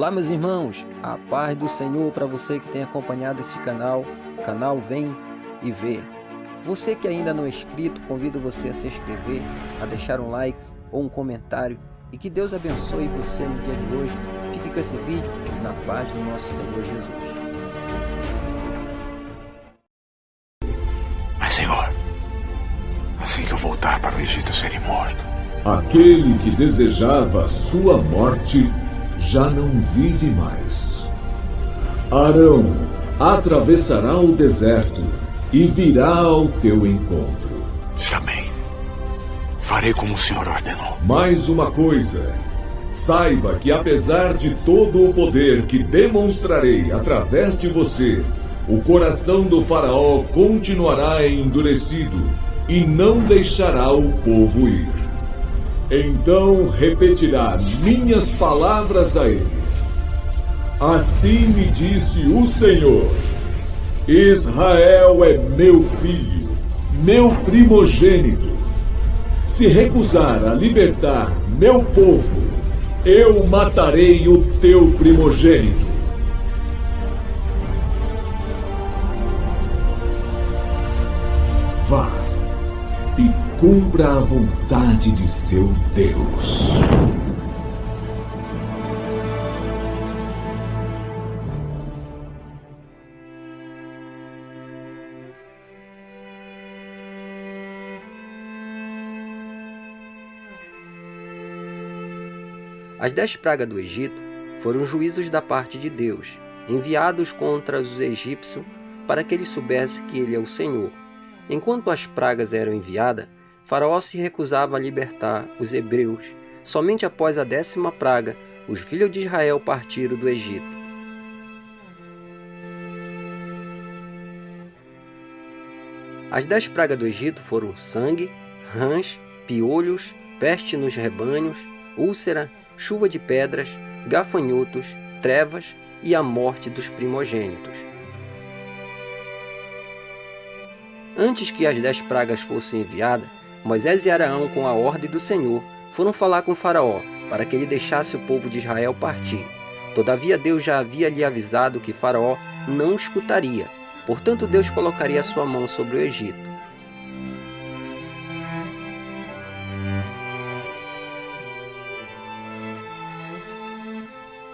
Olá meus irmãos, a paz do Senhor para você que tem acompanhado este canal, o canal Vem e Vê. Você que ainda não é inscrito, convido você a se inscrever, a deixar um like ou um comentário e que Deus abençoe você no dia de hoje. Fique com esse vídeo na paz do nosso Senhor Jesus. Mas Senhor, assim que eu voltar para o Egito serei morto. Aquele que desejava sua morte já não vive mais. Arão atravessará o deserto e virá ao teu encontro. Amém. Farei como o Senhor ordenou. Mais uma coisa, saiba que apesar de todo o poder que demonstrarei através de você, o coração do faraó continuará endurecido e não deixará o povo ir. Então repetirá minhas palavras a ele. Assim me disse o Senhor: Israel é meu filho, meu primogênito. Se recusar a libertar meu povo, eu matarei o teu primogênito. Vá e cumpra a vontade de seu Deus. As 10 pragas do Egito foram juízos da parte de Deus, enviados contra os egípcios para que eles soubessem que Ele é o Senhor. Enquanto as pragas eram enviadas, Faraó se recusava a libertar os hebreus. Somente após a 10ª praga, os filhos de Israel partiram do Egito. As 10 pragas do Egito foram sangue, rãs, piolhos, peste nos rebanhos, úlcera, chuva de pedras, gafanhotos, trevas e a morte dos primogênitos. Antes que as 10 pragas fossem enviadas, Moisés e Arão, com a ordem do Senhor, foram falar com Faraó, para que ele deixasse o povo de Israel partir. Todavia Deus já havia lhe avisado que Faraó não escutaria, portanto Deus colocaria a sua mão sobre o Egito.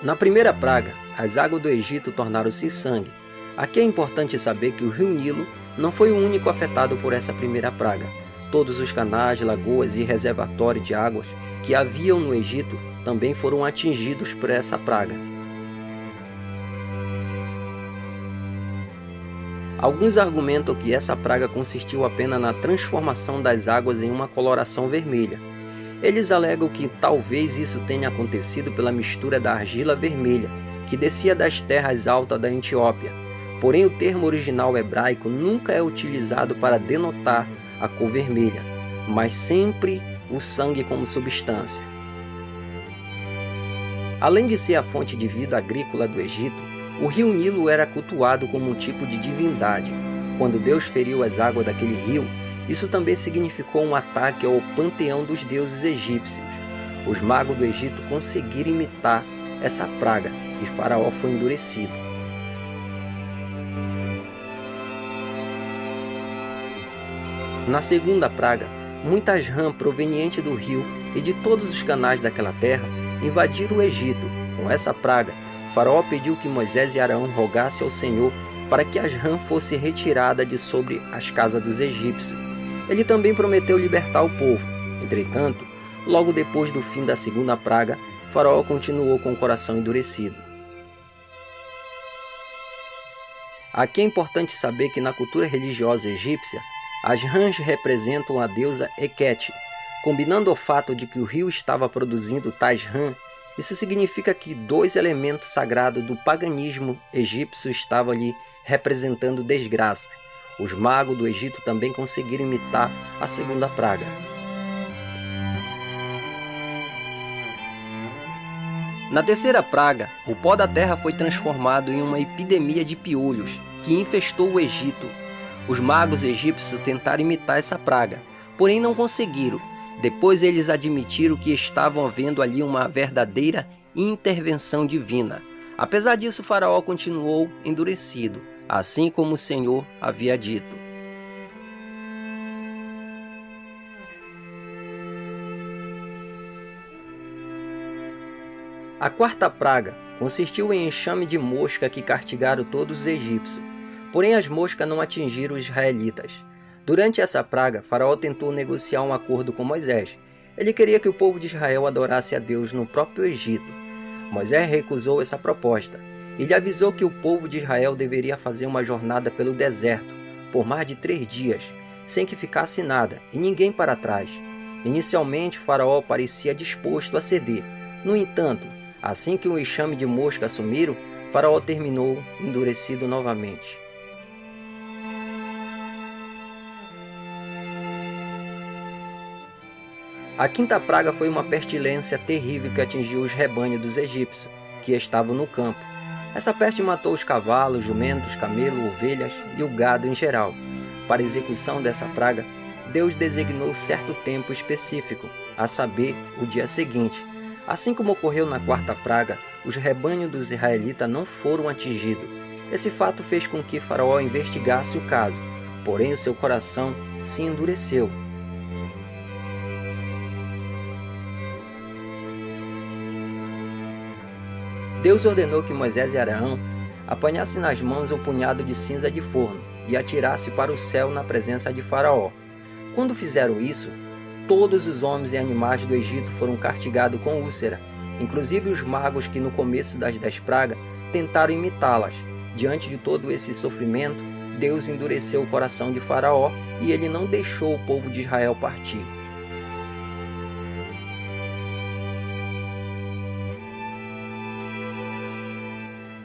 Na primeira praga, as águas do Egito tornaram-se sangue. Aqui é importante saber que o rio Nilo não foi o único afetado por essa primeira praga. Todos os canais, lagoas e reservatórios de águas que haviam no Egito também foram atingidos por essa praga. Alguns argumentam que essa praga consistiu apenas na transformação das águas em uma coloração vermelha. Eles alegam que talvez isso tenha acontecido pela mistura da argila vermelha, que descia das terras altas da Etiópia. Porém, o termo original hebraico nunca é utilizado para denotar a cor vermelha, mas sempre o sangue como substância. Além de ser a fonte de vida agrícola do Egito, o rio Nilo era cultuado como um tipo de divindade. Quando Deus feriu as águas daquele rio, isso também significou um ataque ao panteão dos deuses egípcios. Os magos do Egito conseguiram imitar essa praga e Faraó foi endurecido. Na segunda praga, muitas rãs provenientes do rio e de todos os canais daquela terra invadiram o Egito. Com essa praga, Faraó pediu que Moisés e Arão rogassem ao Senhor para que as rãs fossem retiradas de sobre as casas dos egípcios. Ele também prometeu libertar o povo. Entretanto, logo depois do fim da segunda praga, Faraó continuou com o coração endurecido. Aqui é importante saber que na cultura religiosa egípcia, as rãs representam a deusa Heket. Combinando o fato de que o rio estava produzindo tais rãs, isso significa que 2 elementos sagrados do paganismo egípcio estavam ali representando desgraça. Os magos do Egito também conseguiram imitar a segunda praga. Na terceira praga, o pó da terra foi transformado em uma epidemia de piolhos que infestou o Egito. Os magos egípcios tentaram imitar essa praga, porém não conseguiram. Depois eles admitiram que estavam vendo ali uma verdadeira e intervenção divina. Apesar disso, Faraó continuou endurecido, assim como o Senhor havia dito. A quarta praga consistiu em enxame de mosca que castigaram todos os egípcios. Porém, as moscas não atingiram os israelitas. Durante essa praga, Faraó tentou negociar um acordo com Moisés. Ele queria que o povo de Israel adorasse a Deus no próprio Egito. Moisés recusou essa proposta e lhe avisou que o povo de Israel deveria fazer uma jornada pelo deserto por mais de 3 dias, sem que ficasse nada e ninguém para trás. Inicialmente, Faraó parecia disposto a ceder. No entanto, assim que o enxame de mosca sumiram, Faraó terminou endurecido novamente. A quinta praga foi uma pestilência terrível que atingiu os rebanhos dos egípcios, que estavam no campo. Essa peste matou os cavalos, jumentos, camelos, ovelhas e o gado em geral. Para a execução dessa praga, Deus designou certo tempo específico, a saber, o dia seguinte. Assim como ocorreu na quarta praga, os rebanhos dos israelitas não foram atingidos. Esse fato fez com que Faraó investigasse o caso, porém o seu coração se endureceu. Deus ordenou que Moisés e Arão apanhassem nas mãos um punhado de cinza de forno e atirassem para o céu na presença de Faraó. Quando fizeram isso, todos os homens e animais do Egito foram castigados com úlcera, inclusive os magos que no começo das 10 pragas tentaram imitá-las. Diante de todo esse sofrimento, Deus endureceu o coração de Faraó e ele não deixou o povo de Israel partir.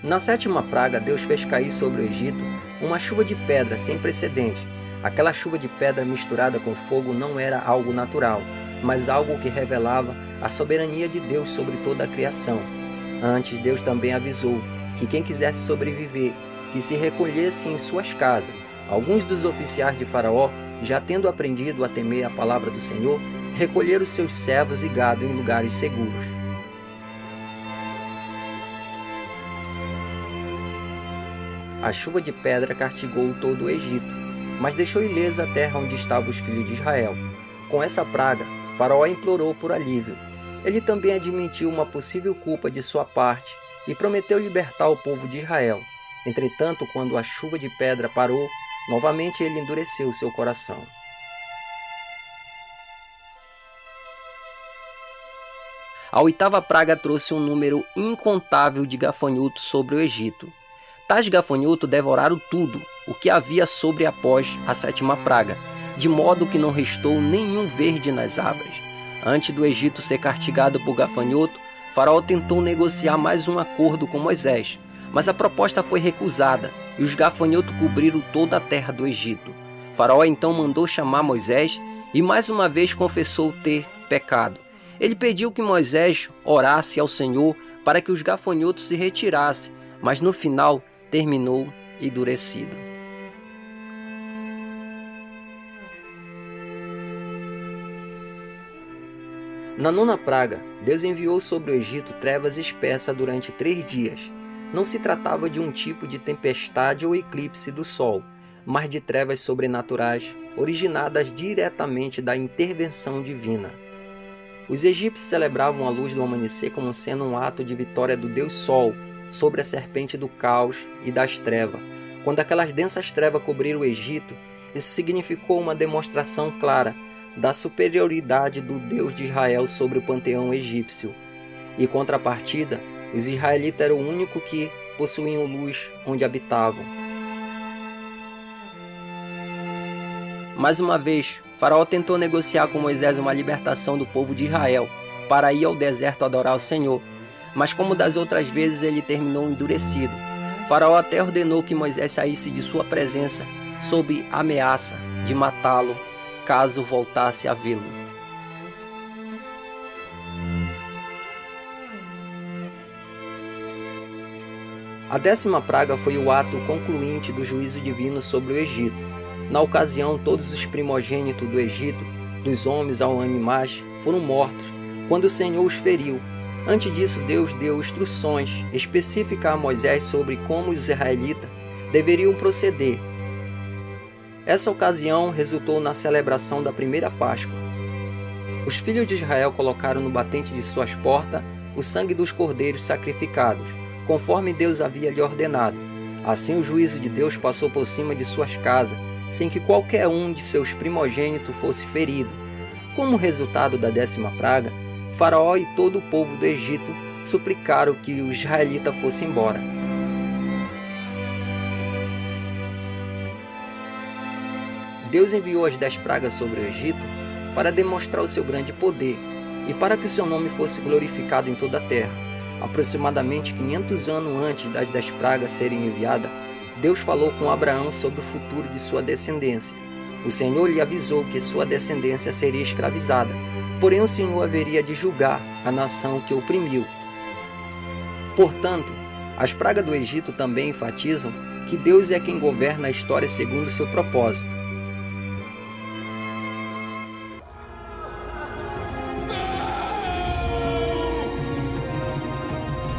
Na sétima praga, Deus fez cair sobre o Egito uma chuva de pedra sem precedente. Aquela chuva de pedra misturada com fogo não era algo natural, mas algo que revelava a soberania de Deus sobre toda a criação. Antes, Deus também avisou que quem quisesse sobreviver, que se recolhesse em suas casas. Alguns dos oficiais de Faraó, já tendo aprendido a temer a palavra do Senhor, recolheram seus servos e gado em lugares seguros. A chuva de pedra castigou todo o Egito, mas deixou ilesa a terra onde estavam os filhos de Israel. Com essa praga, Faraó implorou por alívio. Ele também admitiu uma possível culpa de sua parte e prometeu libertar o povo de Israel. Entretanto, quando a chuva de pedra parou, novamente ele endureceu seu coração. A oitava praga trouxe um número incontável de gafanhotos sobre o Egito. Tais gafanhotos devoraram tudo o que havia sobre após a sétima praga, de modo que não restou nenhum verde nas árvores. Antes do Egito ser castigado por gafanhoto, Faraó tentou negociar mais um acordo com Moisés, mas a proposta foi recusada e os gafanhotos cobriram toda a terra do Egito. Faraó então mandou chamar Moisés e mais uma vez confessou ter pecado. Ele pediu que Moisés orasse ao Senhor para que os gafanhotos se retirassem, mas no final terminou endurecido. Na nona praga, Deus enviou sobre o Egito trevas espessas durante 3 dias. Não se tratava de um tipo de tempestade ou eclipse do sol, mas de trevas sobrenaturais, originadas diretamente da intervenção divina. Os egípcios celebravam a luz do amanhecer como sendo um ato de vitória do Deus Sol sobre a serpente do caos e das trevas. Quando aquelas densas trevas cobriram o Egito, isso significou uma demonstração clara da superioridade do Deus de Israel sobre o panteão egípcio. Em contrapartida, os israelitas eram o único que possuíam luz onde habitavam. Mais uma vez, Faraó tentou negociar com Moisés uma libertação do povo de Israel para ir ao deserto adorar o Senhor, mas como das outras vezes ele terminou endurecido. Faraó até ordenou que Moisés saísse de sua presença sob ameaça de matá-lo caso voltasse a vê-lo. A 10ª praga foi o ato concluinte do juízo divino sobre o Egito. Na ocasião, todos os primogênitos do Egito, dos homens aos animais, foram mortos, quando o Senhor os feriu. Antes disso, Deus deu instruções específicas a Moisés sobre como os israelitas deveriam proceder. Essa ocasião resultou na celebração da primeira Páscoa. Os filhos de Israel colocaram no batente de suas portas o sangue dos cordeiros sacrificados, conforme Deus havia lhe ordenado. Assim o juízo de Deus passou por cima de suas casas, sem que qualquer um de seus primogênitos fosse ferido. Como resultado da 10ª praga, Faraó e todo o povo do Egito suplicaram que os israelitas fossem embora. Deus enviou as 10 pragas sobre o Egito para demonstrar o seu grande poder e para que o seu nome fosse glorificado em toda a terra. Aproximadamente 500 anos antes das 10 pragas serem enviadas, Deus falou com Abraão sobre o futuro de sua descendência. O Senhor lhe avisou que sua descendência seria escravizada, porém o Senhor haveria de julgar a nação que oprimiu. Portanto, as pragas do Egito também enfatizam que Deus é quem governa a história segundo seu propósito.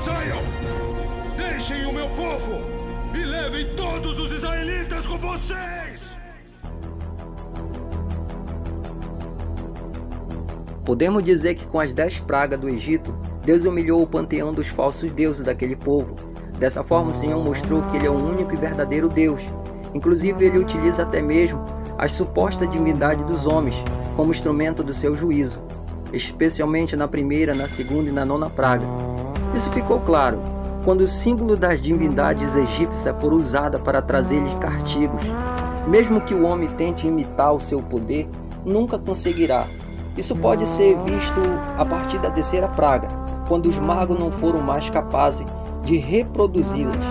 Saiam! Deixem o meu povo e levem todos os israelitas com vocês! Podemos dizer que com as 10 pragas do Egito, Deus humilhou o panteão dos falsos deuses daquele povo. Dessa forma, o Senhor mostrou que Ele é o único e verdadeiro Deus. Inclusive, Ele utiliza até mesmo as supostas divindades dos homens como instrumento do seu juízo, especialmente na primeira, na segunda e na 9ª praga. Isso ficou claro quando o símbolo das divindades egípcias for usado para trazer-lhes castigos. Mesmo que o homem tente imitar o seu poder, nunca conseguirá. Isso pode ser visto a partir da 3ª praga, quando os magos não foram mais capazes de reproduzi-las.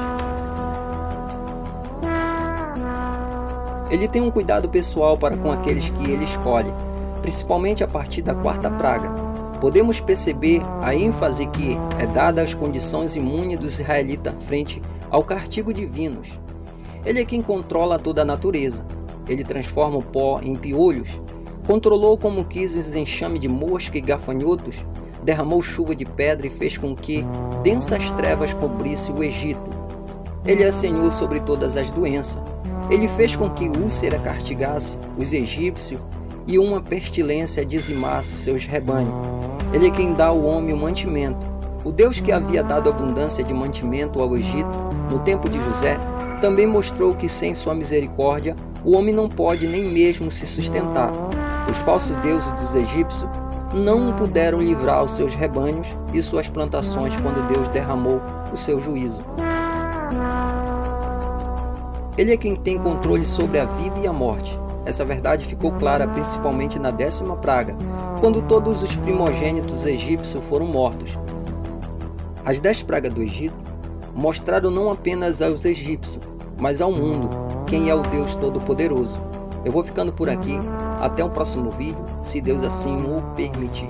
Ele tem um cuidado pessoal para com aqueles que ele escolhe, principalmente a partir da 4ª praga. Podemos perceber a ênfase que é dada às condições imunes dos israelitas frente ao castigo divino. Ele é quem controla toda a natureza. Ele transforma o pó em piolhos, controlou como quis os enxames de mosca e gafanhotos, derramou chuva de pedra e fez com que densas trevas cobrissem o Egito. Ele é Senhor sobre todas as doenças. Ele fez com que úlcera castigasse os egípcios e uma pestilência dizimasse seus rebanhos. Ele é quem dá ao homem o mantimento. O Deus que havia dado abundância de mantimento ao Egito no tempo de José, também mostrou que sem sua misericórdia o homem não pode nem mesmo se sustentar. Os falsos deuses dos egípcios não puderam livrar os seus rebanhos e suas plantações quando Deus derramou o seu juízo. Ele é quem tem controle sobre a vida e a morte. Essa verdade ficou clara principalmente na 10ª praga, quando todos os primogênitos egípcios foram mortos. As 10 pragas do Egito mostraram não apenas aos egípcios, mas ao mundo quem é o Deus Todo-Poderoso. Eu vou ficando por aqui. Até o próximo vídeo, se Deus assim o permitir.